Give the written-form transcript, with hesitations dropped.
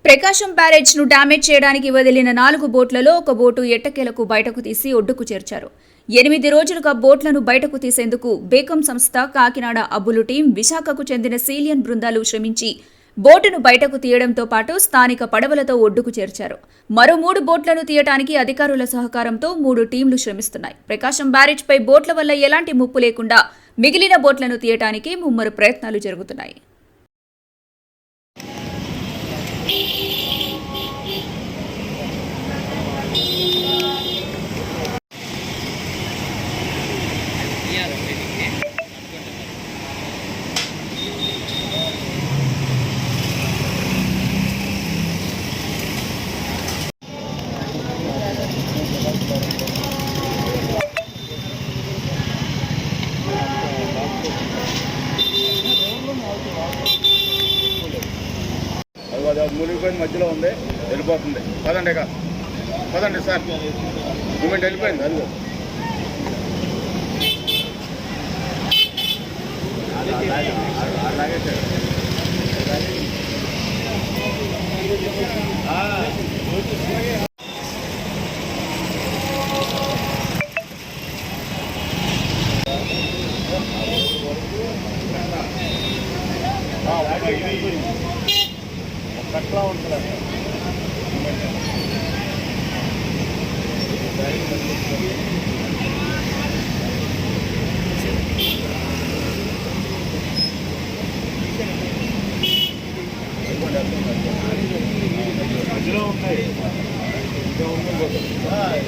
ప్రకాశం barrage ను damage చేయడానికి వదిలిన 4 బోట్లలో ఒక బోటు ఎట్టకేలకు బయటకు తీసి ఒడ్డుకు చేర్చారు. 8 రోజులుగా బోట్లను బయటకు తీసేందుకు బేకం సంస్థ, కాకినాడ అబ్బులు టీం, విశాఖకు చెందిన సీలియన్ బృందాలు శ్రమించి బోటును బయటకు తీయడంతో పాటు స్థానిక పడవలతో ఒడ్డుకు చేర్చారు. మరో 3 బోట్లను తీయడానికి అధికారుల సహకారంతో 3 టీంలు శ్రమిస్తున్నాయి. ప్రకాశం బ్యారేజ్ పై బోట్ల వల్ల ఎలాంటి ముప్పు లేకుండా మిగిలిన బోట్లను తీయడానికి ముమ్మరు ప్రయత్నాలు జరుగుతున్నాయి. మునిగిపోయిన మధ్యలో ఉంది, వెళ్ళిపోతుంది. పదండి సార్, మూమెంట్ వెళ్ళిపోయింది. అదిగో కట్లా ఉంటుంది. మధ్యలో ఉన్నాయి, ఇంకా ఉన్నాయి.